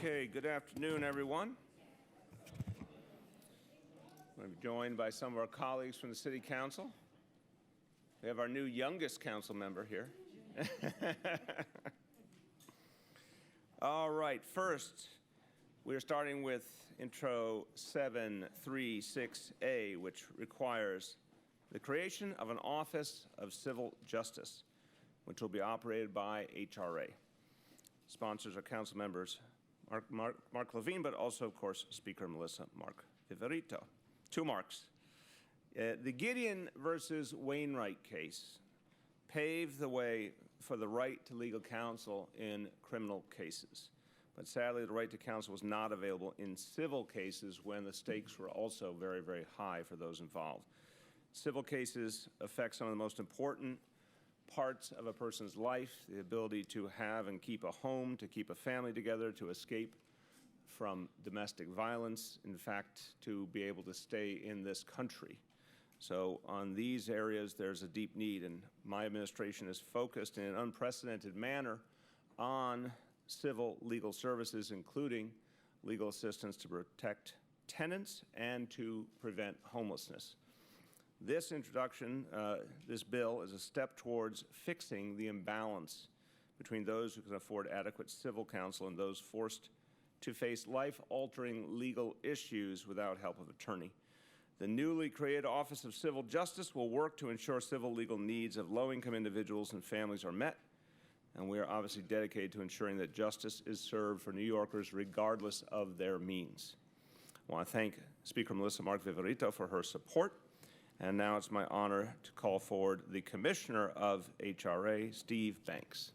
Okay, good afternoon, everyone. I'm joined by some of our colleagues from the City Council. We have our new youngest council member here. All right, first, we're starting with Intro 736A, which requires the creation of an Office of Civil Justice, which will be operated by HRA. Sponsors are council members Mark Levine, but also, of course, Speaker Melissa Mark Viverito. Two Marks. The Gideon versus Wainwright case paved the way for the right to legal counsel in criminal cases. But sadly, the right to counsel was not available in civil cases when the stakes were also very, very high for those involved. Civil cases affect some of the most important parts of a person's life, the ability to have and keep a home, to keep a family together, to escape from domestic violence, in fact, to be able to stay in this country. So on these areas, there's a deep need, and my administration is focused in an unprecedented manner on civil legal services, including legal assistance to protect tenants and to prevent homelessness. This introduction, this bill, is a step towards fixing the imbalance between those who can afford adequate civil counsel and those forced to face life-altering legal issues without help of attorney. The newly created Office of Civil Justice will work to ensure civil legal needs of low-income individuals and families are met, and we are obviously dedicated to ensuring that justice is served for New Yorkers regardless of their means. I want to thank Speaker Melissa Mark Viverito for her support. And now it's my honor to call forward the Commissioner of HRA, Steve Banks.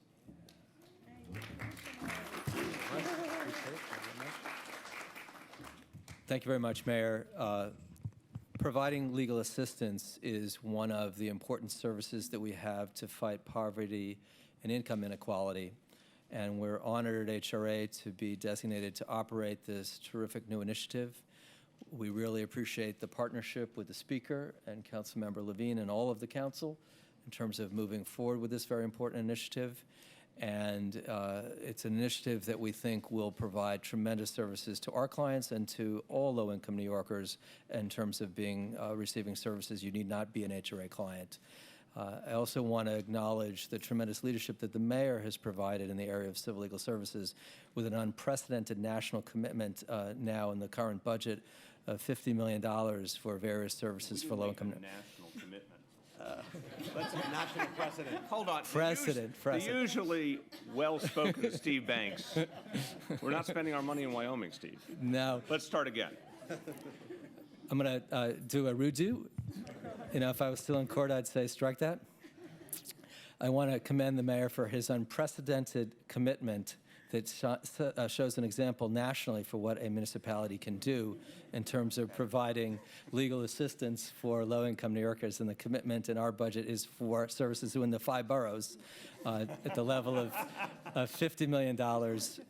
Thank you very much, Mayor. Providing legal assistance is one of the important services that we have to fight poverty and income inequality. And we're honored at HRA to be designated to operate this terrific new initiative. We really appreciate the partnership with the Speaker and Councilmember Levine and all of the Council in terms of moving forward with this very important initiative. And it's an initiative that we think will provide tremendous services to our clients and to all low-income New Yorkers in terms of receiving services. You need not be an HRA client. I also want to acknowledge the tremendous leadership that the Mayor has provided in the area of civil legal services with an unprecedented national commitment now in the current budget of $50 million for various services for low-income. National commitment. That's a national precedent. Hold on. Precedent. The usually well-spoken Steve Banks. We're not spending our money in Wyoming, Steve. No. Let's start again. I'm going to do a redo. You know, if I was still in court, I'd say strike that. I want to commend the Mayor for his unprecedented commitment that shows an example nationally for what a municipality can do in terms of providing legal assistance for low-income New Yorkers. And the commitment in our budget is for services in the 5 boroughs at the level of $50 million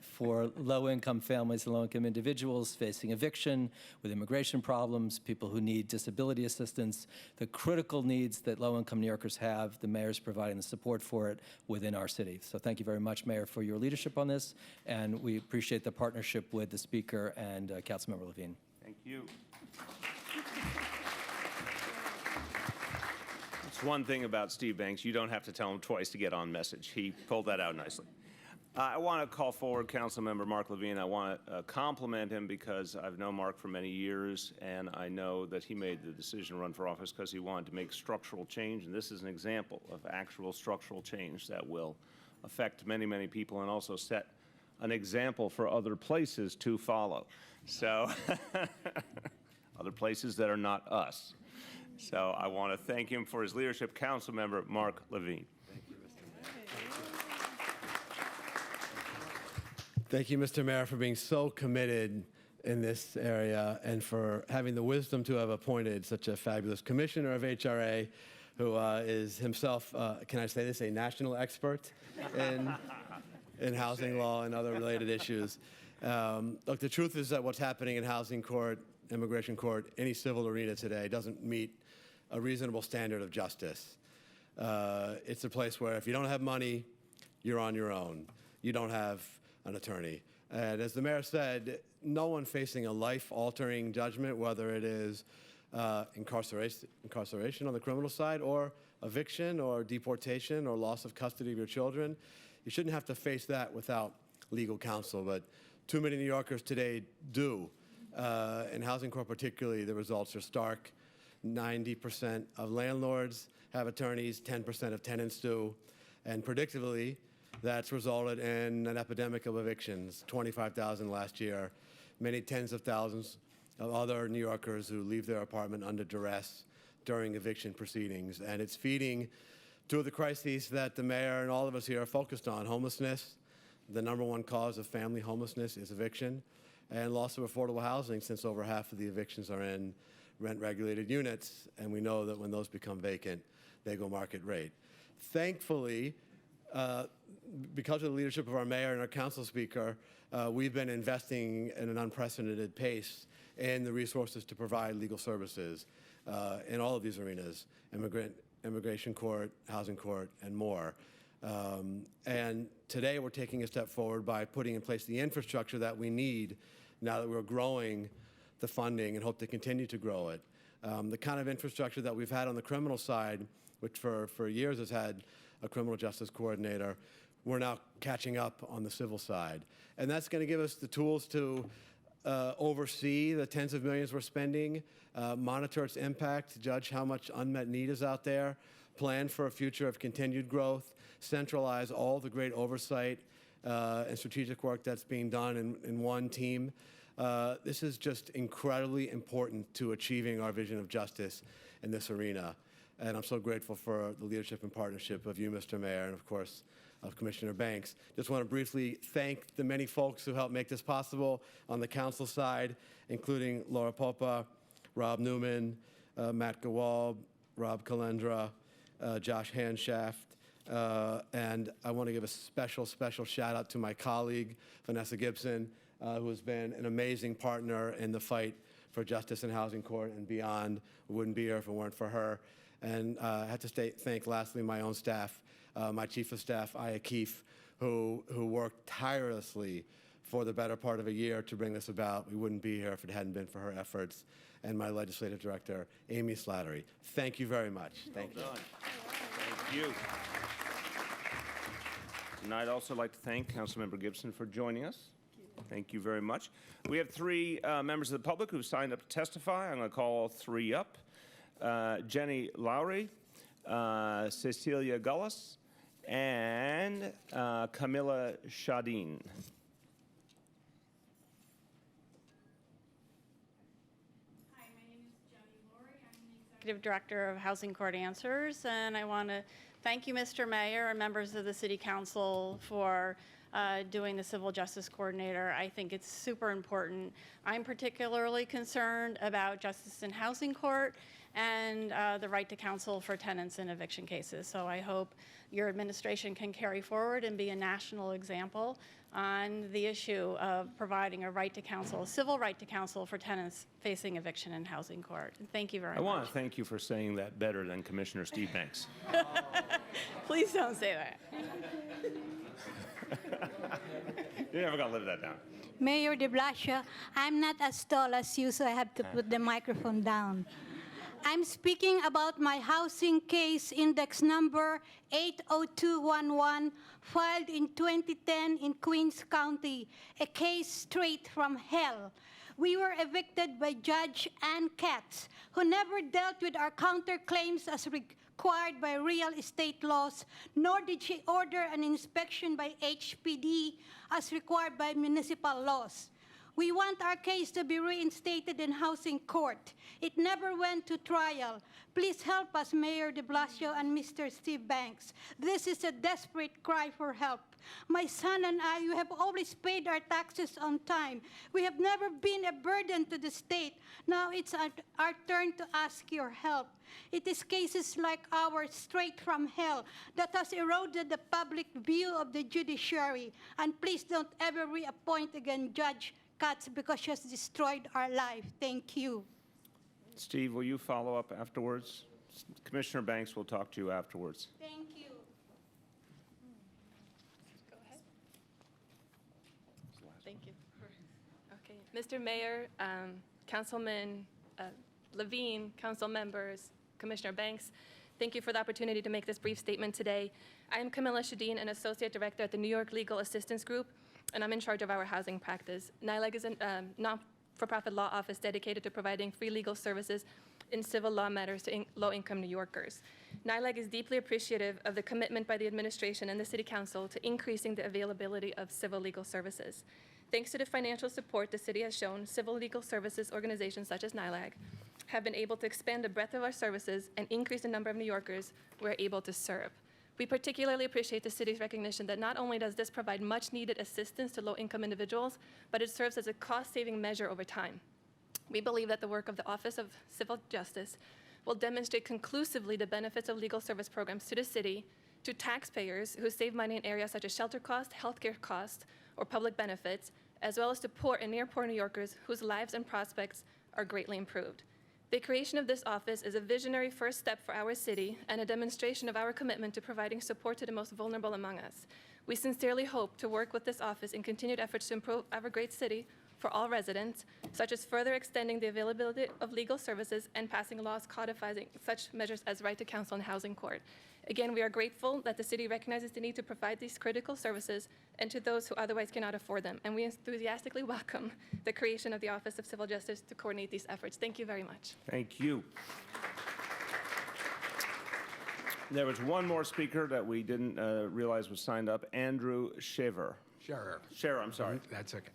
for low-income families and low-income individuals facing eviction, with immigration problems, people who need disability assistance, the critical needs that low-income New Yorkers have. The Mayor's providing the support for it within our city. So thank you very much, Mayor, for your leadership on this, and we appreciate the partnership with the Speaker and Councilmember Levine. Thank you. It's one thing about Steve Banks, you don't have to tell him twice to get on message. He pulled that out nicely. I want to call forward Councilmember Mark Levine. I want to compliment him because I've known Mark for many years, and I know that he made the decision to run for office because he wanted to make structural change, and this is an example of actual structural change that will affect many, many people and also set an example for other places to follow. So, other places that are not us. So I want to thank him for his leadership. Councilmember Mark Levine. Thank you, Mr. Mayor, for being so committed in this area and for having the wisdom to have appointed such a fabulous commissioner of HRA who is himself, can I say this, a national expert in housing law and other related issues. Look, the truth is that what's happening in housing court, immigration court, any civil arena today doesn't meet a reasonable standard of justice. It's a place where if you don't have money, you're on your own. You don't have an attorney. And as the mayor said, no one facing a life-altering judgment, whether it is incarceration on the criminal side, or eviction, or deportation, or loss of custody of your children, you shouldn't have to face that without legal counsel. But too many New Yorkers today do. In housing court particularly, the results are stark. 90% of landlords have attorneys, 10% of tenants do. And predictably, that's resulted in an epidemic of evictions, 25,000 last year, many tens of thousands of other New Yorkers who leave their apartment under duress during eviction proceedings. And it's feeding two of the crises that the mayor and all of us here are focused on: homelessness. The #1 cause of family homelessness is eviction, and loss of affordable housing, since over half of the evictions are in rent-regulated units, and we know that when those become vacant, they go market rate. Thankfully, because of the leadership of our mayor and our council speaker, we've been investing in an unprecedented pace in the resources to provide legal services in all of these arenas: immigration court, housing court, and more. And today we're taking a step forward by putting in place the infrastructure that we need now that we're growing the funding and hope to continue to grow it. The kind of infrastructure that we've had on the criminal side, which for years has had a criminal justice coordinator, we're now catching up on the civil side. And that's going to give us the tools to oversee the tens of millions we're spending, monitor its impact, judge how much unmet need is out there, plan for a future of continued growth, centralize all the great oversight and strategic work that's being done in one team. This is just incredibly important to achieving our vision of justice in this arena. And I'm so grateful for the leadership and partnership of you, Mr. Mayor, and of course, of Commissioner Banks. Just want to briefly thank the many folks who helped make this possible on the council side, including Laura Popa, Rob Newman, Matt Gawal, Rob Calendra, Josh Hanshaft, and I want to give a special shout out to my colleague, Vanessa Gibson, who has been an amazing partner in the fight for justice in housing court and beyond. We wouldn't be here if it weren't for her. And I have to thank lastly my own staff, my chief of staff, Aya Keefe, who worked tirelessly for the better part of a year to bring this about. We wouldn't be here if it hadn't been for her efforts. And my legislative director, Amy Slattery. Thank you very much. Thank you. Thank you. And I'd also like to thank Councilmember Gibson for joining us. Thank you very much. We have three members of the public who've signed up to testify. I'm going to call all three up. Jenny Lowry, Cecilia Gullis, and Camilla Shadeen. Hi, my name is Jenny Lowry. I'm the Executive Director of Housing Court Answers, and I want to thank you, Mr. Mayor, and members of the City Council for doing the Civil Justice Coordinator. I think it's super important. I'm particularly concerned about justice in housing court and the right to counsel for tenants in eviction cases. So I hope your administration can carry forward and be a national example on the issue of providing a right to counsel, a civil right to counsel for tenants facing eviction in housing court. And thank you very much. I want to thank you for saying that better than Commissioner Steve Banks. Please don't say that. You're never going to live that down. Mayor de Blasio, I'm not as tall as you, so I have to put the microphone down. I'm speaking about my housing case index number 80211, filed in 2010 in Queens County, a case straight from hell. We were evicted by Judge Ann Katz, who never dealt with our counterclaims as required by real estate laws, nor did she order an inspection by HPD as required by municipal laws. We want our case to be reinstated in housing court. It never went to trial. Please help us, Mayor de Blasio and Mr. Steve Banks. This is a desperate cry for help. My son and I, we have always paid our taxes on time. We have never been a burden to the state. Now it's our turn to ask your help. It is cases like ours, straight from hell, that has eroded the public view of the judiciary. And please don't ever reappoint again Judge Katz, because she has destroyed our life. Thank you. Steve, will you follow up afterwards? Commissioner Banks will talk to you afterwards. Thank you. Go ahead. Thank you. Okay, Mr. Mayor, Councilman Levine, council members, Commissioner Banks, thank you for the opportunity to make this brief statement today. I am Camilla Shadeen, an associate director at the New York Legal Assistance Group, and I'm in charge of our housing practice. NILEG is a not-for-profit law office dedicated to providing free legal services in civil law matters to low-income New Yorkers. NILEG is deeply appreciative of the commitment by the administration and the City Council to increasing the availability of civil legal services. Thanks to the financial support the city has shown, civil legal services organizations such as NILEG have been able to expand the breadth of our services and increase the number of New Yorkers we're able to serve. We particularly appreciate the city's recognition that not only does this provide much-needed assistance to low-income individuals, but it serves as a cost-saving measure over time. We believe that the work of the Office of Civil Justice will demonstrate conclusively the benefits of legal service programs to the city, to taxpayers who save money in areas such as shelter costs, healthcare costs, or public benefits, as well as to poor and near-poor New Yorkers whose lives and prospects are greatly improved. The creation of this office is a visionary first step for our city and a demonstration of our commitment to providing support to the most vulnerable among us. We sincerely hope to work with this office in continued efforts to improve our great city for all residents, such as further extending the availability of legal services and passing laws codifying such measures as right to counsel and housing court. Again, we are grateful that the city recognizes the need to provide these critical services and to those who otherwise cannot afford them, and we enthusiastically welcome the creation of the Office of Civil Justice to coordinate these efforts. Thank you very much. Thank you. There was one more speaker that we didn't realize was signed up, Andrew Shaver. Scherer, I'm sorry. That's okay.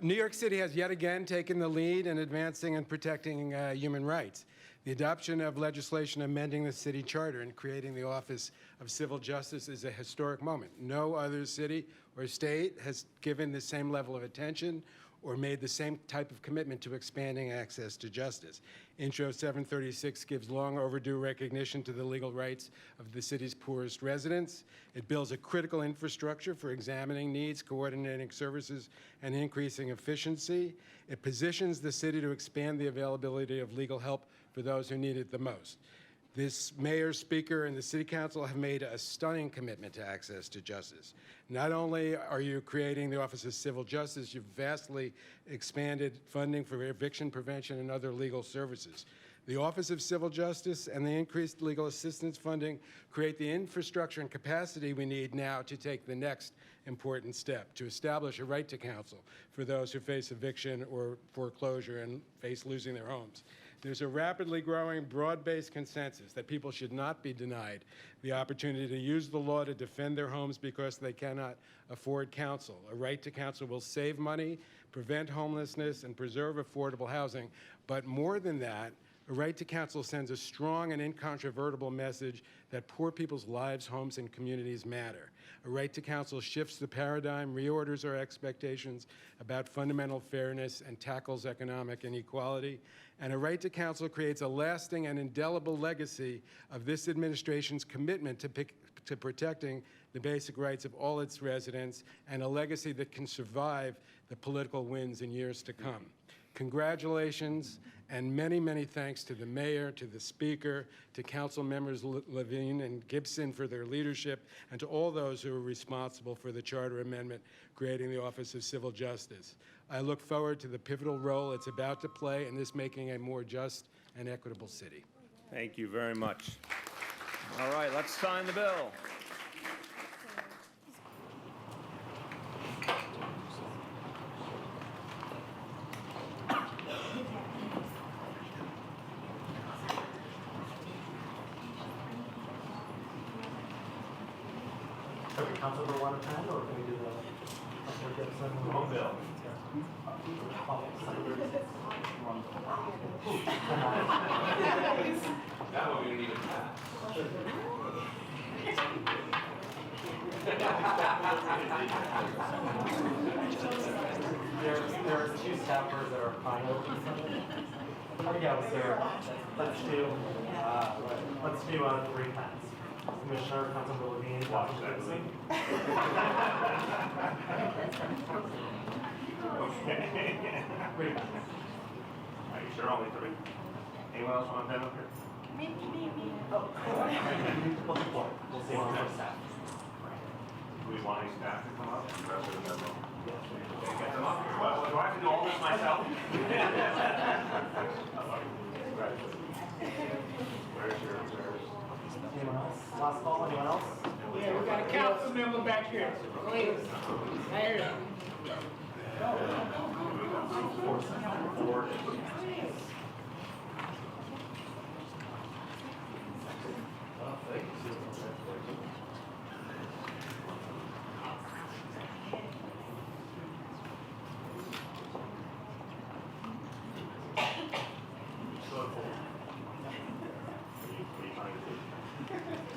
New York City has yet again taken the lead in advancing and protecting human rights. The adoption of legislation amending the city charter and creating the Office of Civil Justice is a historic moment. No other city or state has given the same level of attention or made the same type of commitment to expanding access to justice. Intro 736 gives long overdue recognition to the legal rights of the city's poorest residents. It builds a critical infrastructure for examining needs, coordinating services, and increasing efficiency. It positions the city to expand the availability of legal help for those who need it the most. This mayor, speaker, and the city council have made a stunning commitment to access to justice. Not only are you creating the Office of Civil Justice, you've vastly expanded funding for eviction prevention and other legal services. The Office of Civil Justice and the increased legal assistance funding create the infrastructure and capacity we need now to take the next important step, to establish a right to counsel for those who face eviction or foreclosure and face losing their homes. There's a rapidly growing, broad-based consensus that people should not be denied the opportunity to use the law to defend their homes because they cannot afford counsel. A right to counsel will save money, prevent homelessness, and preserve affordable housing. But more than that, a right to counsel sends a strong and incontrovertible message that poor people's lives, homes, and communities matter. A right to counsel shifts the paradigm, reorders our expectations about fundamental fairness, and tackles economic inequality. And a right to counsel creates a lasting and indelible legacy of this administration's commitment to protecting the basic rights of all its residents, and a legacy that can survive the political winds in years to come. Congratulations, and many, many thanks to the mayor, to the speaker, to council members Levine and Gibson for their leadership, and to all those who are responsible for the charter amendment creating the Office of Civil Justice. I look forward to the pivotal role it's about to play in this making a more just and equitable city. Thank you very much. All right, let's sign the bill. Can we count over one at a time, or can we do the home bill? That one we need to pass. There are two staffers that are final. Yeah, let's do 3 pens. Commissioner, Councilmember Levine, Washington, D.C. Okay. 3 pens. Are you sure only 3? Anyone else want a pen up here? Me. Oh, we'll see one more staff. Do we want any staff to come up? The rest of the memo? Yeah. Okay. last call. Anyone else? Yeah, we got a council member back here. Please. There.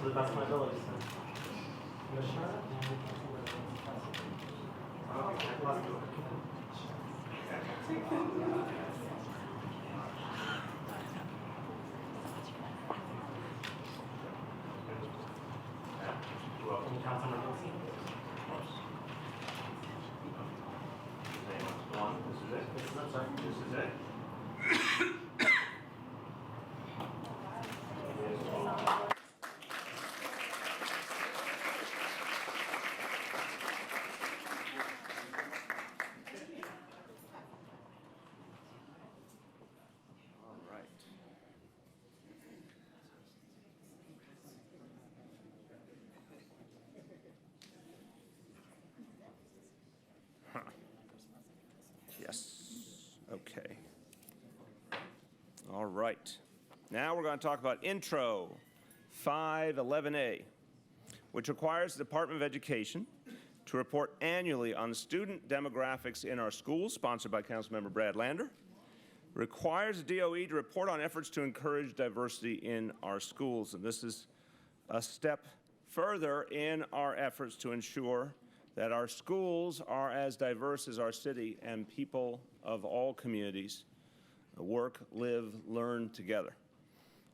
To the best of my ability, sir. Commissioner? Welcome, Councilmember Wilson. This is it? This is it, sir. This is it. All right. Huh. Yes. Okay. All right. Now we're going to talk about Intro 511A, which requires the Department of Education to report annually on student demographics in our schools, sponsored by Councilmember Brad Lander. Requires the DOE to report on efforts to encourage diversity in our schools. And this is a step further in our efforts to ensure that our schools are as diverse as our city and people of all communities work, live, learn together,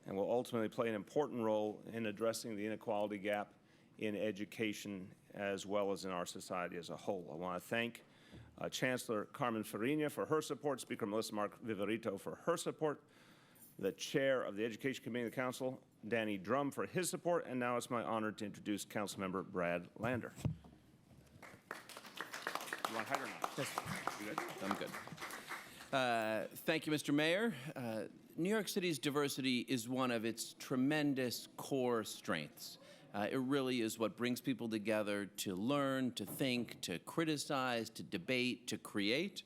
and will ultimately play an important role in addressing the inequality gap in education as well as in our society as a whole. I want to thank Chancellor Carmen Farina for her support, Speaker Melissa Mark Viverito for her support, the Chair of the Education Committee of the Council, Danny Drum, for his support, and now it's my honor to introduce Councilmember Brad Lander. You want to hide or not? Yes. You good? I'm good. Thank you, Mr. Mayor. New York City's diversity is one of its tremendous core strengths. It really is what brings people together to learn, to think, to criticize, to debate, to create.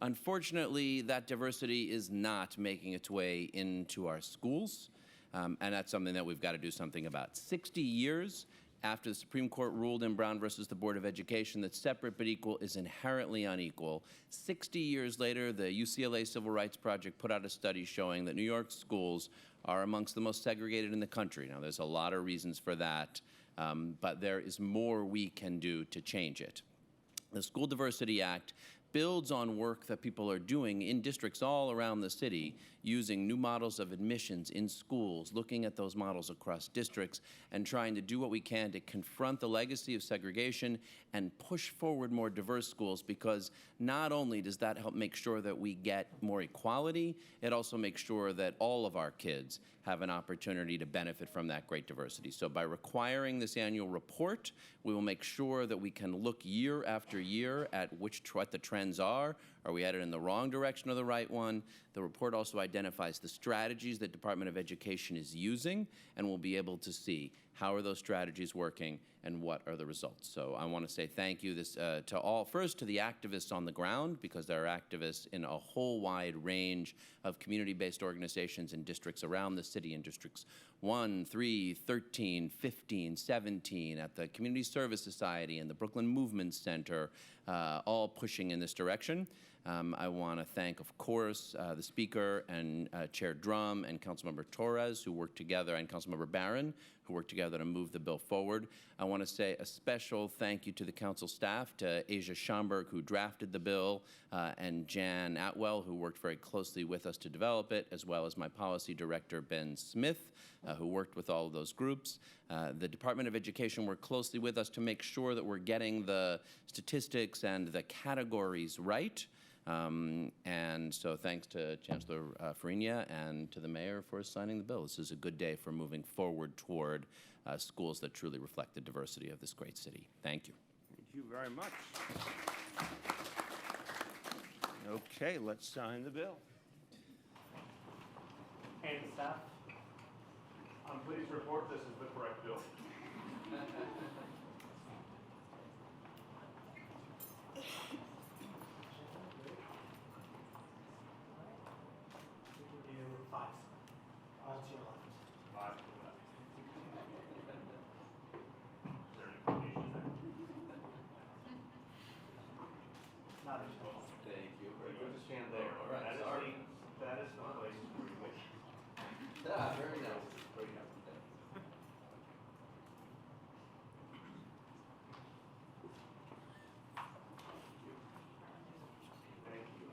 Unfortunately, that diversity is not making its way into our schools, and that's something that we've got to do something about. 60 years after the Supreme Court ruled in Brown versus the Board of Education that separate but equal is inherently unequal, 60 years later, the UCLA Civil Rights Project put out a study showing that New York schools are amongst the most segregated in the country. Now, there's a lot of reasons for that, but there is more we can do to change it. The School Diversity Act builds on work that people are doing in districts all around the city, using new models of admissions in schools, looking at those models across districts, and trying to do what we can to confront the legacy of segregation and push forward more diverse schools, because not only does that help make sure that we get more equality, it also makes sure that all of our kids have an opportunity to benefit from that great diversity. So by requiring this annual report, we will make sure that we can look year after year at what the trends are. Are we headed in the wrong direction or the right one? The report also identifies the strategies that Department of Education is using, and we'll be able to see how are those strategies working and what are the results. So I want to say thank you to all, first to the activists on the ground, because there are activists in a whole wide range of community-based organizations in districts around the city, in districts 1, 3, 13, 15, 17, at the Community Service Society and the Brooklyn Movement Center, all pushing in this direction. I want to thank, of course, the Speaker and Chair Drum and Councilmember Torres, who worked together, and Councilmember Barron, who worked together to move the bill forward. I want to say a special thank you to the council staff, to Asia Schomburg, who drafted the bill, and Jan Atwell, who worked very closely with us to develop it, as well as my policy director, Ben Smith, who worked with all of those groups. The Department of Education worked closely with us to make sure that we're getting the statistics and the categories right. And so thanks to Chancellor Farina and to the mayor for signing the bill. This is a good day for moving forward toward schools that truly reflect the diversity of this great city. Thank you. Thank you very much. Okay, let's sign the bill. And staff, I'm pleased to report this is the correct bill. You 5. To your left. 5 to the left. Is there any confusion there? Not at all. Thank you. You just stand there. All right, sorry. That is the place where you wish. Ah, very nice. Where you go. Thank you.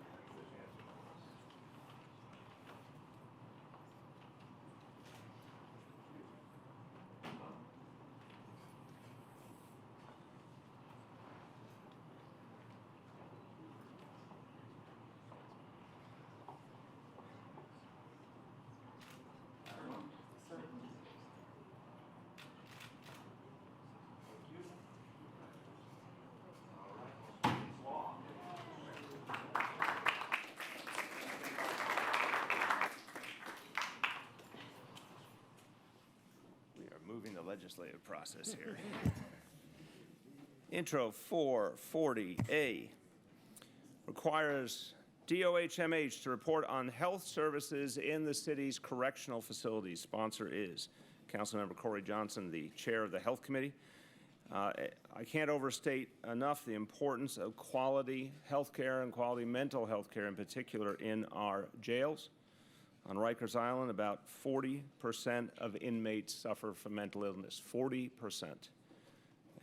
We are moving the legislative process here. Intro 440A requires DOHMH to report on health services in the city's correctional facilities. Sponsor is Councilmember Corey Johnson, the chair of the Health Committee. I can't overstate enough the importance of quality health care and quality mental health care in particular in our jails. On Rikers Island, about 40% of inmates suffer from mental illness, 40%.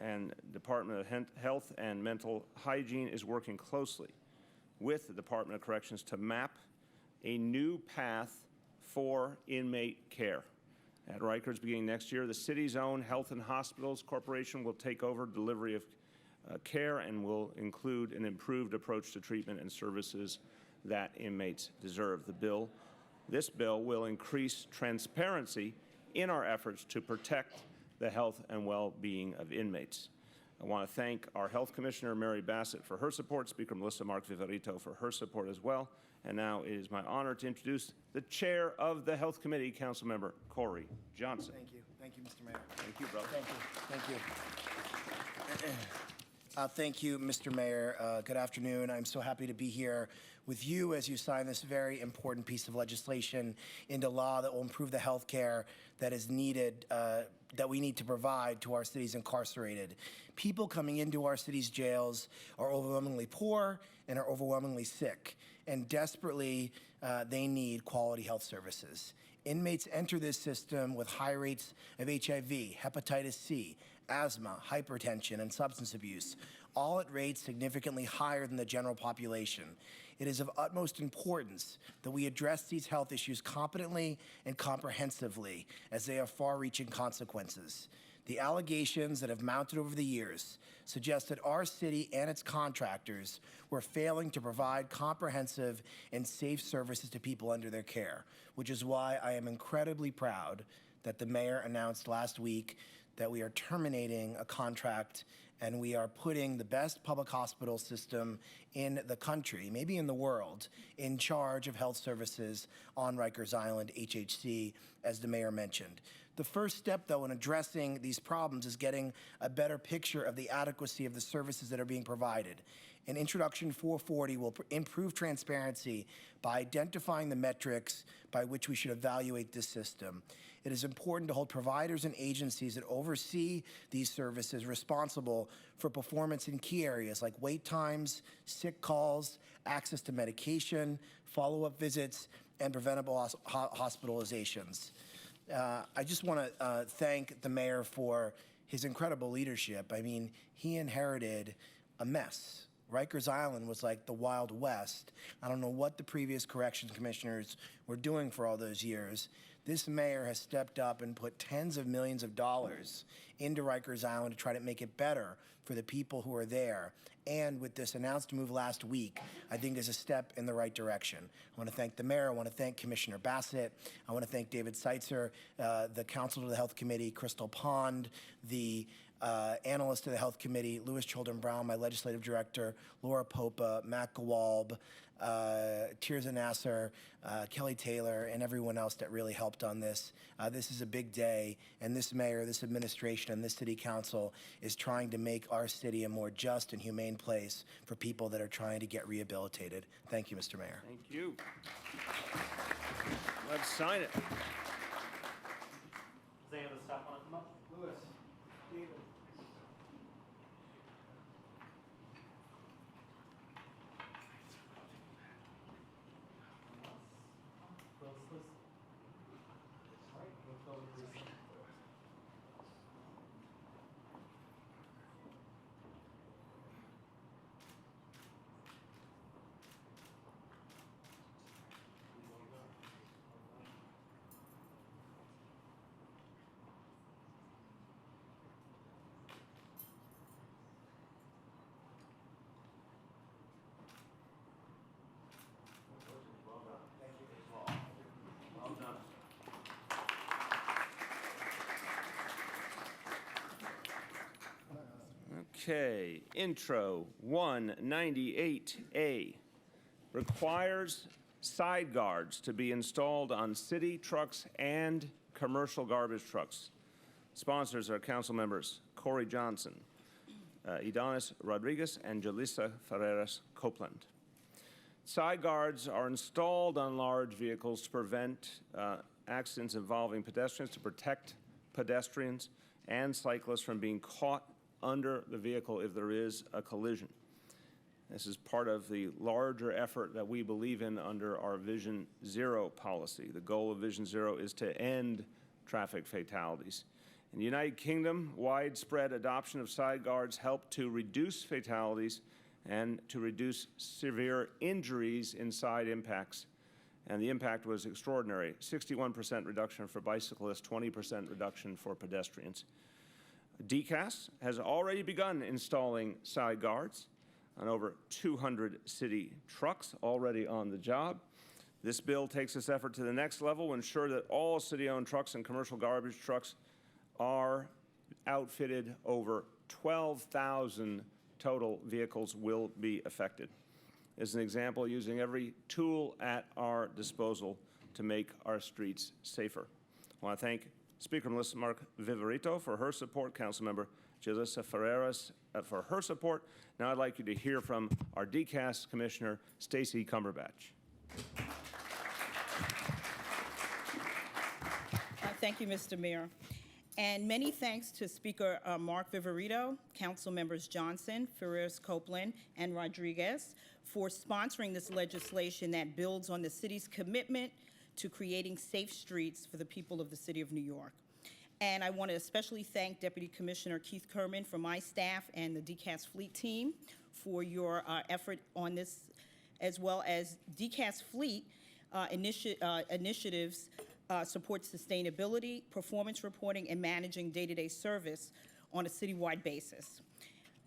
And Department of Health and Mental Hygiene is working closely with the Department of Corrections to map a new path for inmate care. At Rikers beginning next year, the city's own Health and Hospitals Corporation will take over delivery of care and will include an improved approach to treatment and services that inmates deserve. This bill will increase transparency in our efforts to protect the health and well-being of inmates. I want to thank our Health Commissioner, Mary Bassett, for her support, Speaker Melissa Mark-Viverito for her support as well. And now it is my honor to introduce the Chair of the Health Committee, Councilmember Corey Johnson. Thank you. Thank you, Mr. Mayor. Thank you, brother. Thank you. Thank you. Thank you, Mr. Mayor. Good afternoon. I'm so happy to be here with you as you sign this very important piece of legislation into law that will improve the health care that is needed, that we need to provide to our city's incarcerated. People coming into our city's jails are overwhelmingly poor and are overwhelmingly sick, and desperately they need quality health services. Inmates enter this system with high rates of HIV, hepatitis C, asthma, hypertension, and substance abuse, all at rates significantly higher than the general population. It is of utmost importance that we address these health issues competently and comprehensively, as they have far-reaching consequences. The allegations that have mounted over the years suggest that our city and its contractors were failing to provide comprehensive and safe services to people under their care, which is why I am incredibly proud that the mayor announced last week that we are terminating a contract and we are putting the best public hospital system in the country, maybe in the world, in charge of health services on Rikers Island, HHC, as the mayor mentioned. The first step, though, in addressing these problems is getting a better picture of the adequacy of the services that are being provided. And Introduction 440 will improve transparency by identifying the metrics by which we should evaluate this system. It is important to hold providers and agencies that oversee these services responsible for performance in key areas like wait times, sick calls, access to medication, follow-up visits, and preventable hospitalizations. I just want to thank the mayor for his incredible leadership. I mean, he inherited a mess. Rikers Island was like the Wild West. I don't know what the previous corrections commissioners were doing for all those years. This mayor has stepped up and put tens of millions of dollars into Rikers Island to try to make it better for the people who are there. And with this announced move last week, I think is a step in the right direction. I want to thank the mayor. I want to thank Commissioner Bassett. I want to thank David Seitzer, the counsel to the Health Committee, Crystal Pond, the analyst of the Health Committee, Louis Children Brown, my legislative director, Laura Popa, Matt Gawalb, Tirza Nasser, Kelly Taylor, and everyone else that really helped on this. This is a big day, and this mayor, this administration, and this city council is trying to make our city a more just and humane place for people that are trying to get rehabilitated. Thank you, Mr. Mayor. Thank you. Let's sign it. Does any of the staff want to come up? Louis, David. Okay, intro 198A requires side guards to be installed on city trucks and commercial garbage trucks. Sponsors are council members Corey Johnson, Idanis Rodriguez, and Julissa Ferreras Copeland. Side guards are installed on large vehicles to prevent accidents involving pedestrians, to protect pedestrians and cyclists from being caught under the vehicle if there is a collision. This is part of the larger effort that we believe in under our Vision Zero policy. The goal of Vision Zero is to end traffic fatalities. In the United Kingdom, widespread adoption of side guards helped to reduce fatalities and to reduce severe injuries in side impacts. And the impact was extraordinary. 61% reduction for bicyclists, 20% reduction for pedestrians. DCAS has already begun installing side guards on over 200 city trucks already on the job. This bill takes this effort to the next level to ensure that all city-owned trucks and commercial garbage trucks are outfitted. Over 12,000 total vehicles will be affected. As an example, using every tool at our disposal to make our streets safer. I want to thank Speaker Melissa Mark Viverito for her support, Councilmember Julissa Ferreras for her support. Now I'd like you to hear from our DCAS Commissioner, Stacy Cumberbatch. Thank you, Mr. Mayor. And many thanks to Speaker Mark Viverito, Council Members Johnson, Ferreras Copeland, and Rodriguez for sponsoring this legislation that builds on the city's commitment to creating safe streets for the people of the city of New York. And I want to especially thank Deputy Commissioner Keith Kerman from my staff and the DCAS Fleet team for your effort on this, as well as DCAS Fleet initiatives support sustainability, performance reporting, and managing day-to-day service on a citywide basis.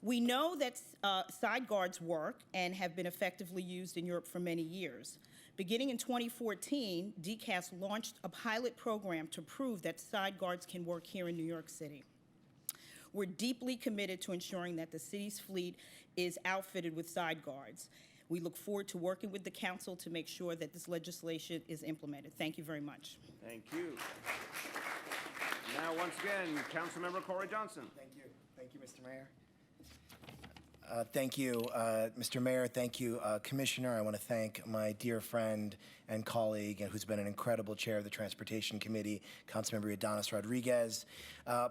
We know that side guards work and have been effectively used in Europe for many years. Beginning in 2014, DCAS launched a pilot program to prove that side guards can work here in New York City. We're deeply committed to ensuring that the city's fleet is outfitted with side guards. We look forward to working with the council to make sure that this legislation is implemented. Thank you very much. Thank you. Now, once again, Councilmember Corey Johnson. Thank you. Thank you, Mr. Mayor. Thank you, Mr. Mayor. Thank you, Commissioner. I want to thank my dear friend and colleague, who's been an incredible chair of the Transportation Committee, Councilmember Idanis Rodriguez.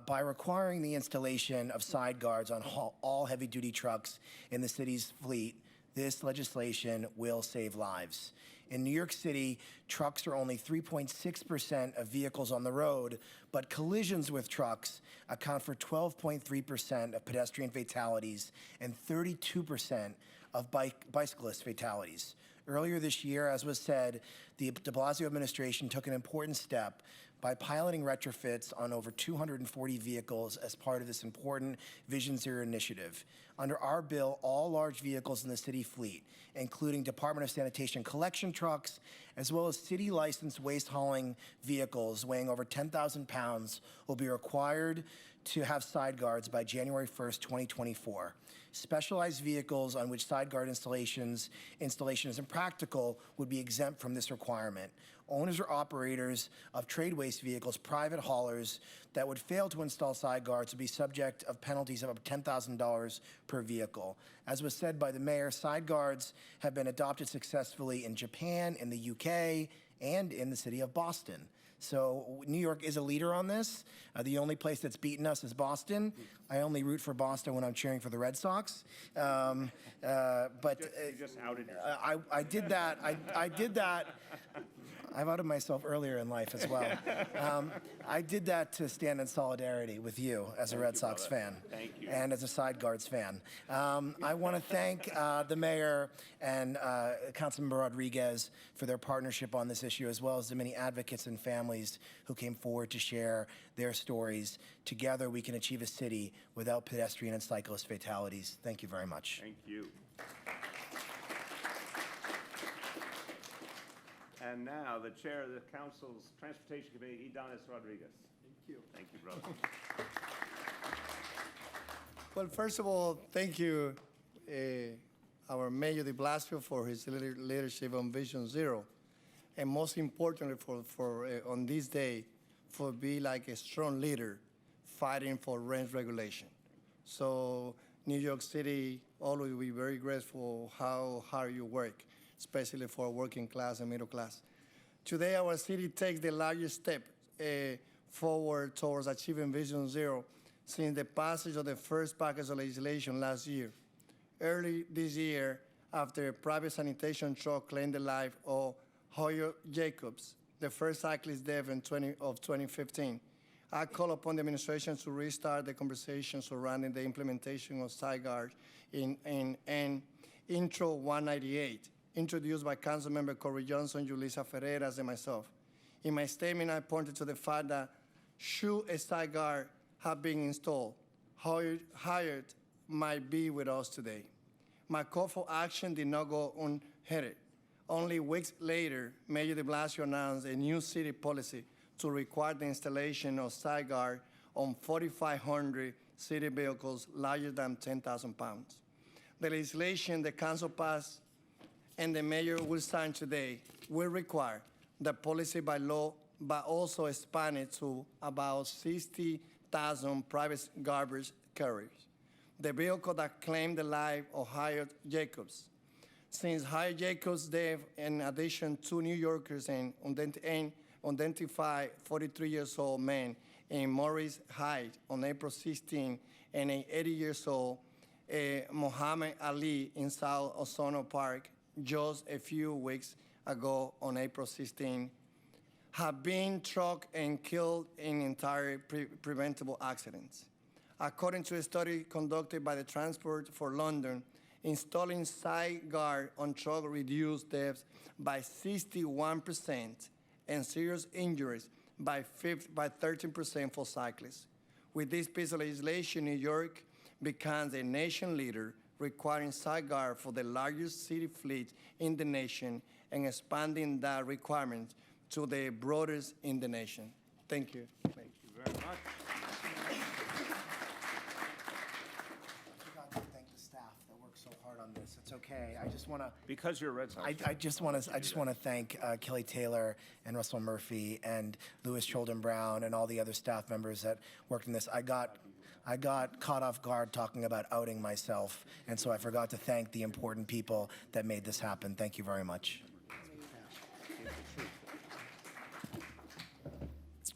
By requiring the installation of side guards on all heavy-duty trucks in the city's fleet, this legislation will save lives. In New York City, trucks are only 3.6% of vehicles on the road, but collisions with trucks account for 12.3% of pedestrian fatalities and 32% of bicyclist fatalities. Earlier this year, as was said, the de Blasio administration took an important step by piloting retrofits on over 240 vehicles as part of this important Vision Zero initiative. Under our bill, all large vehicles in the city fleet, including Department of Sanitation collection trucks, as well as city-licensed waste hauling vehicles weighing over 10,000 pounds, will be required to have side guards by January 1st, 2024. Specialized vehicles on which side guard installation is impractical would be exempt from this requirement. Owners or operators of trade waste vehicles, private haulers that would fail to install side guards would be subject of penalties of up to $10,000 per vehicle. As was said by the mayor, side guards have been adopted successfully in Japan, in the UK, and in the city of Boston. So New York is a leader on this. The only place that's beaten us is Boston. I only root for Boston when I'm cheering for the Red Sox. But You just outed yourself. I did that. I did that. I've outed myself earlier in life as well. I did that to stand in solidarity with you as a Red Sox fan. Thank you. And as a Side Guards fan. I want to thank the mayor and Councilmember Rodriguez for their partnership on this issue, as well as the many advocates and families who came forward to share their stories. Together, we can achieve a city without pedestrian and cyclist fatalities. Thank you very much. Thank you. And now, the chair of the council's Transportation Committee, Idanis Rodriguez. Thank you. Thank you, brother. Well, first of all, thank you, our Mayor de Blasio, for his leadership on Vision Zero. And most importantly, for on this day, for be like a strong leader fighting for rent regulation. So New York City always will be very grateful how hard you work, especially for working class and middle class. Today, our city takes the largest step forward towards achieving Vision Zero since the passage of the first package of legislation last year. Early this year, after a private sanitation truck claimed the life of Hoyer Jacobs, the first cyclist death in 2015, I call upon the administration to restart the conversation surrounding the implementation of side guards in Intro 198, introduced by Councilmember Corey Johnson, Julissa Ferreras, and myself. In my statement, I pointed to the fact that should a side guard have been installed, hired might be with us today. My call for action did not go unheeded. Only weeks later, Mayor de Blasio announced a new city policy to require the installation of side guard on 4,500 city vehicles larger than 10,000 pounds. The legislation the council passed and the mayor will sign today will require the policy by law, but also expand it to about 60,000 private garbage carriers. The vehicle that claimed the life of Hyatt Jacobs. Since Hyatt Jacobs' death, in addition, 2 New Yorkers and identified 43-year-old man in Morris Heights on April 16, and an 80-year-old Muhammad Ali in South Ozono Park just a few weeks ago on April 16, have been struck and killed in entire preventable accidents. According to a study conducted by the Transport for London, installing side guard on truck reduced deaths by 61% and serious injuries by 13% for cyclists. With this piece of legislation, New York becomes a nation leader requiring side guard for the largest city fleet in the nation and expanding that requirement to the broadest in the nation. Thank you. Thank you very much. I forgot to thank the staff that worked so hard on this. It's okay. I just want to. Because you're a Red Sox fan. I just want to thank Kelly Taylor and Russell Murphy and Louis Cholden Brown and all the other staff members that worked in this. I got caught off guard talking about outing myself, and so I forgot to thank the important people that made this happen. Thank you very much.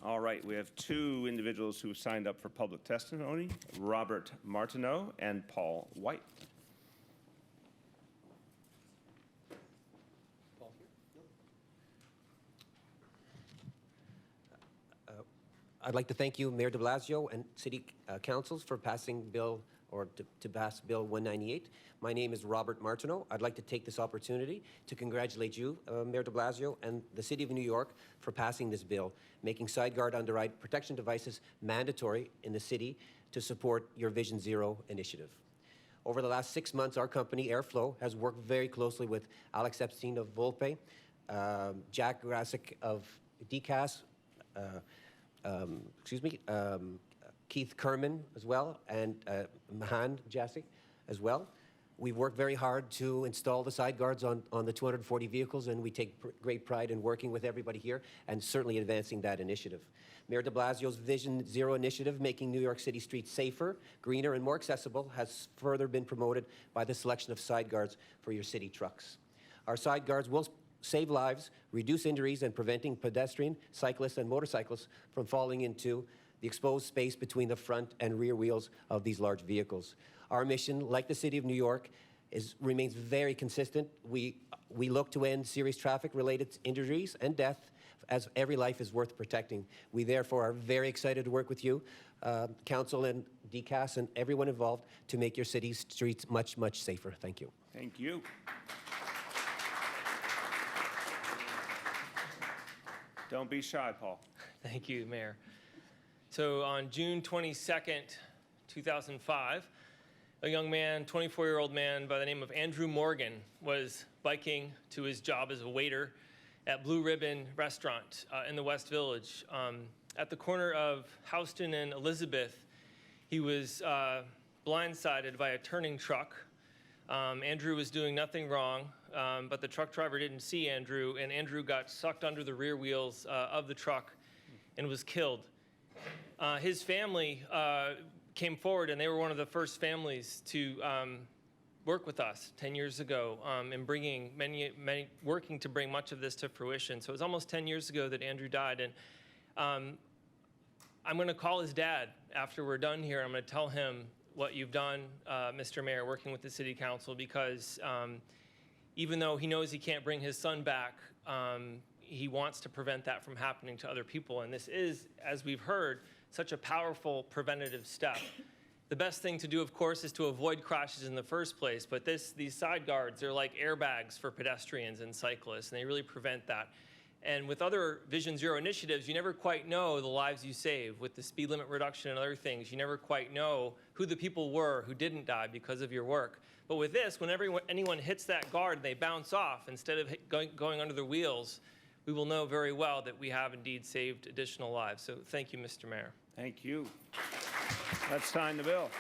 All right, we have 2 individuals who signed up for public testimony, Robert Martineau and Paul White. I'd like to thank you, Mayor de Blasio and City Councils for passing Bill, or to pass Bill 198. My name is Robert Martineau. I'd like to take this opportunity to congratulate you, Mayor de Blasio, and the City of New York for passing this bill, making side guard underride protection devices mandatory in the city to support your Vision Zero initiative. Over the last 6 months, our company, Airflow, has worked very closely with Alex Epstein of Volpe, Jack Grasick of DCAS, Keith Kerman as well, and Mahan Jassy as well. We've worked very hard to install the side guards on the 240 vehicles, and we take great pride in working with everybody here and certainly advancing that initiative. Mayor de Blasio's Vision Zero initiative, making New York City streets safer, greener, and more accessible, has further been promoted by the selection of side guards for your city trucks. Our side guards will save lives, reduce injuries, and preventing pedestrian, cyclists, and motorcyclists from falling into the exposed space between the front and rear wheels of these large vehicles. Our mission, like the City of New York, remains very consistent. We look to end serious traffic-related injuries and death, as every life is worth protecting. We therefore are very excited to work with you, Council and DCAS, and everyone involved to make your city's streets much, much safer. Thank you. Thank you. Don't be shy, Paul. Thank you, Mayor. So on June 22nd, 2005, a young man, 24-year-old man by the name of Andrew Morgan, was biking to his job as a waiter at Blue Ribbon Restaurant in the West Village. At the corner of Houston and Elizabeth, he was blindsided by a turning truck. Andrew was doing nothing wrong, but the truck driver didn't see Andrew, and Andrew got sucked under the rear wheels of the truck and was killed. His family came forward, and they were one of the first families to work with us 10 years ago in bringing working to bring much of this to fruition. So it was almost 10 years ago that Andrew died, and I'm going to call his dad after we're done here. I'm going to tell him what you've done, Mr. Mayor, working with the City Council, because even though he knows he can't bring his son back, he wants to prevent that from happening to other people. And this is, as we've heard, such a powerful preventative step. The best thing to do, of course, is to avoid crashes in the first place, but these side guards are like airbags for pedestrians and cyclists, and they really prevent that. And with other Vision Zero initiatives, you never quite know the lives you save. With the speed limit reduction and other things, you never quite know who the people were who didn't die because of your work. But with this, whenever anyone hits that guard, they bounce off instead of going under the wheels, we will know very well that we have indeed saved additional lives. So thank you, Mr. Mayor. Thank you. Let's sign the bill.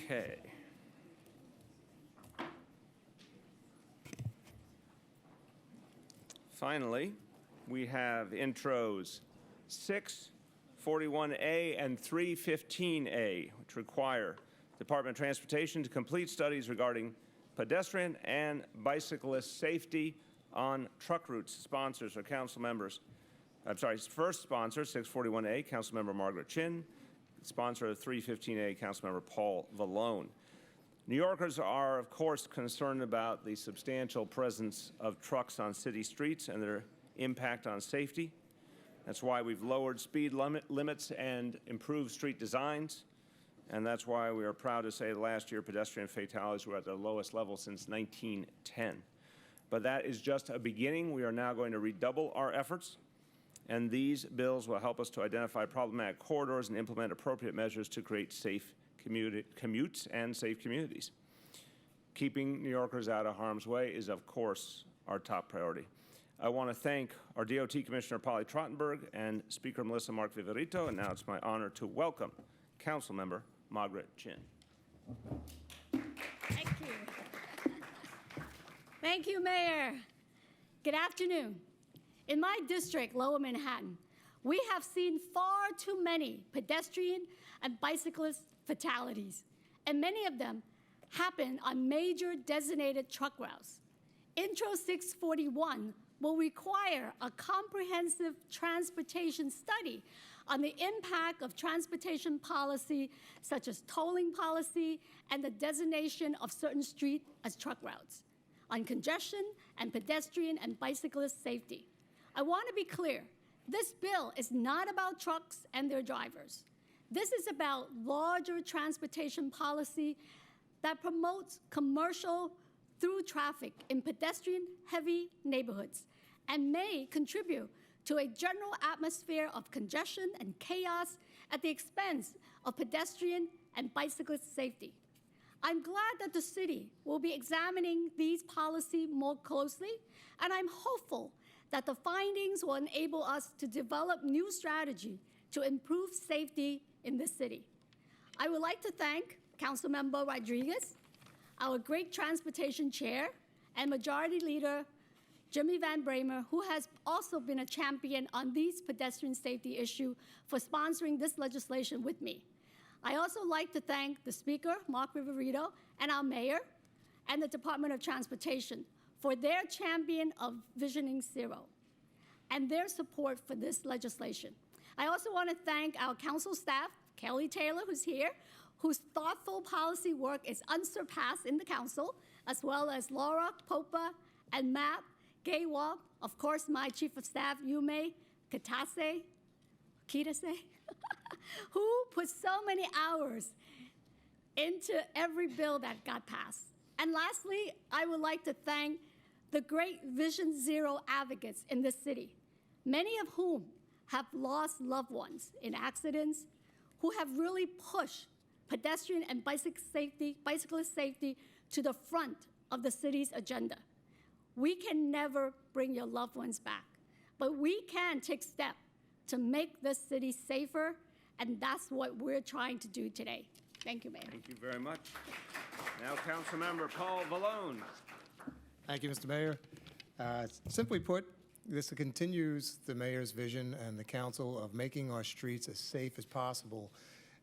Okay. Finally, we have intros 641A and 315A, which require Department of Transportation to complete studies regarding pedestrian and bicyclist safety on truck routes. Sponsors are council members. I'm sorry, first sponsor, 641A, Councilmember Margaret Chin. Sponsor of 315A, Councilmember Paul Vallone. New Yorkers are, of course, concerned about the substantial presence of trucks on city streets and their impact on safety. That's why we've lowered speed limits and improved street designs. And that's why we are proud to say last year pedestrian fatalities were at their lowest level since 1910. But that is just a beginning. We are now going to redouble our efforts. And these bills will help us to identify problematic corridors and implement appropriate measures to create safe commutes and safe communities. Keeping New Yorkers out of harm's way is, of course, our top priority. I want to thank our DOT Commissioner Polly Trottenberg and Speaker Melissa Mark Viverito, and now it's my honor to welcome Councilmember Margaret Chin. Thank you. Thank you, Mayor. Good afternoon. In my district, Lower Manhattan, we have seen far too many pedestrian and bicyclist fatalities, and many of them happen on major designated truck routes. Intro 641 will require a comprehensive transportation study on the impact of transportation policy, such as tolling policy and the designation of certain streets as truck routes, on congestion and pedestrian and bicyclist safety. I want to be clear, this bill is not about trucks and their drivers. This is about larger transportation policy that promotes commercial through traffic in pedestrian-heavy neighborhoods and may contribute to a general atmosphere of congestion and chaos at the expense of pedestrian and bicyclist safety. I'm glad that the city will be examining these policies more closely, and I'm hopeful that the findings will enable us to develop new strategy to improve safety in the city. I would like to thank Councilmember Rodriguez, our great transportation chair, and Majority Leader Jimmy Van Bramer, who has also been a champion on these pedestrian safety issue, for sponsoring this legislation with me. I also like to thank the Speaker, Mark Viverito, and our Mayor, and the Department of Transportation for their champion of Visioning Zero and their support for this legislation. I also want to thank our council staff, Kelly Taylor, who's here, whose thoughtful policy work is unsurpassed in the council, as well as Laura Popa and Matt Gaywal, of course, my Chief of Staff, Yume Kitase, who put so many hours into every bill that got passed. And lastly, I would like to thank the great Vision Zero advocates in this city, many of whom have lost loved ones in accidents, who have really pushed pedestrian and bicyclist safety to the front of the city's agenda. We can never bring your loved ones back, but we can take steps to make this city safer, and that's what we're trying to do today. Thank you, Mayor. Thank you very much. Now, Councilmember Paul Vallone. Thank you, Mr. Mayor. Simply put, this continues the mayor's vision and the council of making our streets as safe as possible.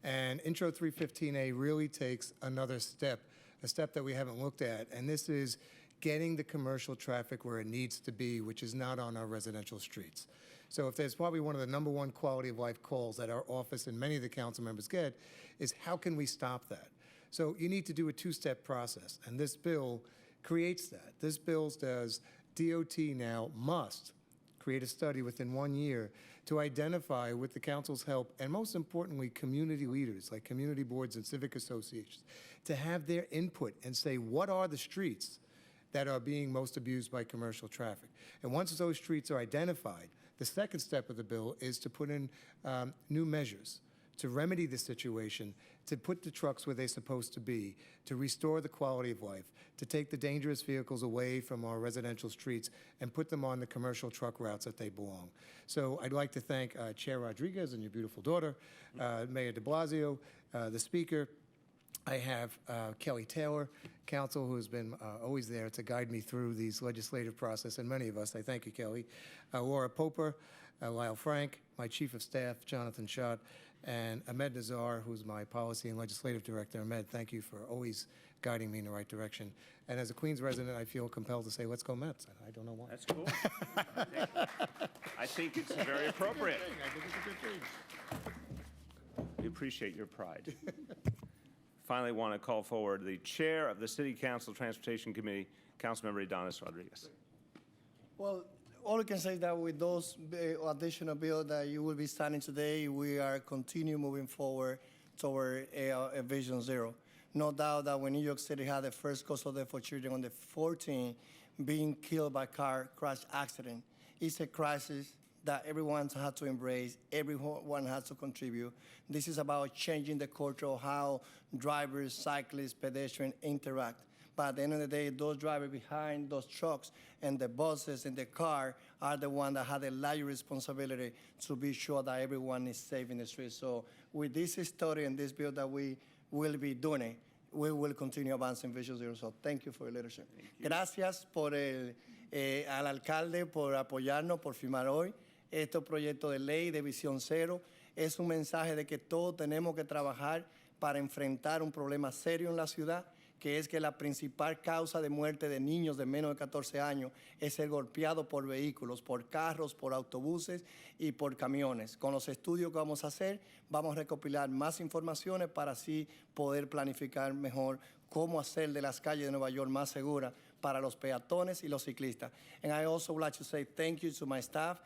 And Intro 315A really takes another step, a step that we haven't looked at, and this is getting the commercial traffic where it needs to be, which is not on our residential streets. So if there's probably one of the #1 quality of life calls that our office and many of the council members get, is how can we stop that? So you need to do a two-step process, and this bill creates that. This bill does, DOT now must create a study within 1 year to identify, with the council's help, and most importantly, community leaders like community boards and civic associations, to have their input and say, what are the streets that are being most abused by commercial traffic? And once those streets are identified, the second step of the bill is to put in new measures to remedy the situation, to put the trucks where they're supposed to be, to restore the quality of life, to take the dangerous vehicles away from our residential streets and put them on the commercial truck routes that they belong. So I'd like to thank Chair Rodriguez and your beautiful daughter, Mayor de Blasio, the Speaker, I have Kelly Taylor, counsel, who has been always there to guide me through these legislative process, and many of us. I thank you, Kelly. Laura Poper, Lyle Frank, my chief of staff, Jonathan Schott, and Ahmed Nazar, who's my policy and legislative director. Ahmed, thank you for always guiding me in the right direction. And as a Queens resident, I feel compelled to say, let's go Mets. I don't know why. That's cool. I think it's very appropriate. I think it's a good thing. We appreciate your pride. Finally, want to call forward the chair of the City Council Transportation Committee, Councilmember Adonis Rodriguez. Well, all I can say is that with those additional bills that you will be signing today, we are continue moving forward toward a Vision Zero. No doubt that when New York City had the first cause of death for children on the 14 being killed by car crash accident, it's a crisis that everyone has to embrace, everyone has to contribute. This is about changing the culture of how drivers, cyclists, pedestrians interact. But at the end of the day, those drivers behind those trucks and the buses and the car are the ones that have the larger responsibility to be sure that everyone is safe in the streets. So with this study and this bill that we will be doing, we will continue advancing Vision Zero. So thank you for your leadership. Gracias por al alcalde por apoyarnos, por firmar hoy este proyecto de ley de Visión Cero. Es un mensaje de que todos tenemos que trabajar para enfrentar un problema serio en la ciudad, que es que la principal causa de muerte de niños de menos de 14 años es ser golpeado por vehículos, por carros, por autobuses y por camiones. Con los estudios que vamos a hacer, vamos a recopilar más informaciones para así poder planificar mejor cómo hacer de las calles de Nueva York más seguras para los peatones y los ciclistas. And I also would like to say thank you to my staff,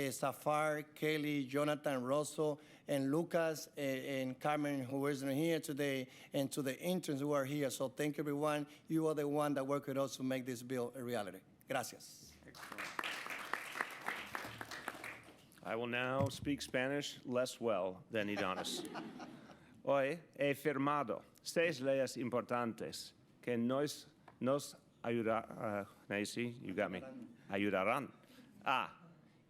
Safar, Kelly, Jonathan, Rosso, and Lucas, and Carmen, who isn't here today, and to the interns who are here. So thank you, everyone. You are the one that worked with us to make this bill a reality. Gracias. I will now speak Spanish less well than Adonis. Hoy he firmado 6 leyes importantes que nos ayudarán a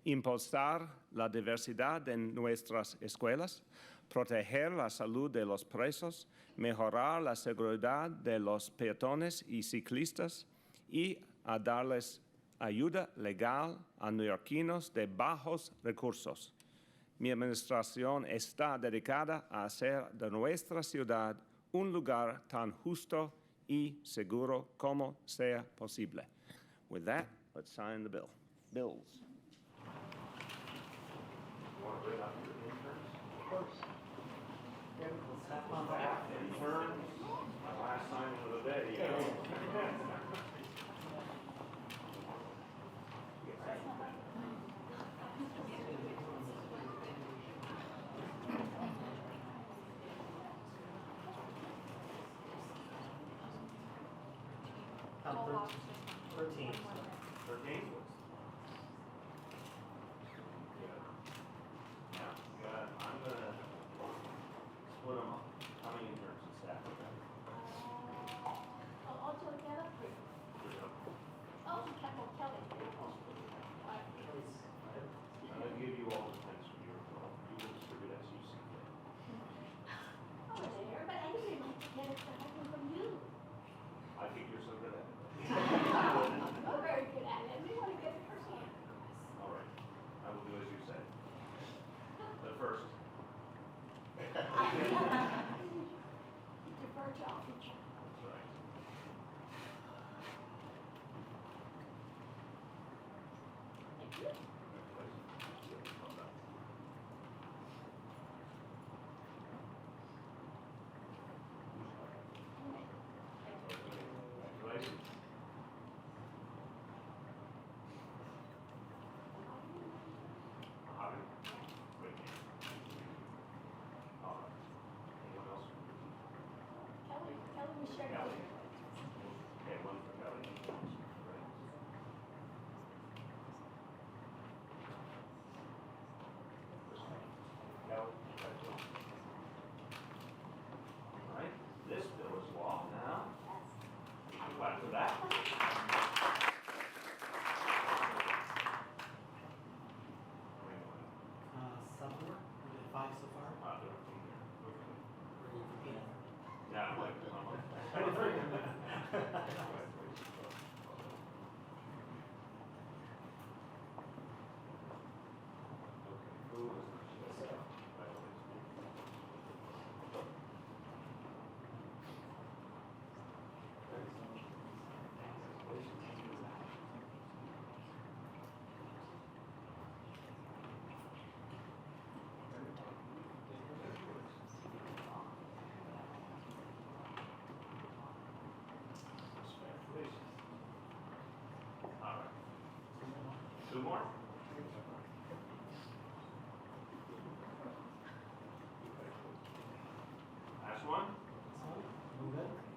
impulsar la diversidad en nuestras escuelas, proteger la salud de los presos, mejorar la seguridad de los peatones y ciclistas y a darles ayuda legal a neoyorquinos de bajos recursos. Mi administración está dedicada a hacer de nuestra ciudad un lugar tan justo y seguro como sea posible. With that, let's sign the bill. Bills. My last signing of the day. Count 13. 13? I'm going to split them up. How many interns and staff are there? Altogether, 3. Oh, Kelly. I'm going to give you all the things from your role. You will distribute as you see fit. Oh, there, but I didn't like to get it from you. I think you're so good at it. I'm very good at it. We want to get it firsthand. All right. I will do as you say. But first. Defer to our future. That's right. Thank you. Congratulations. Javi, Whitney. All right. Anyone else? Kelly, we shared it. Kelly. Okay, one for Kelly. Great. Kelly, congratulations. All right, this bill is law now. Clap for that. Sophomore? We did 5 so far? Yeah, like one. I'm good.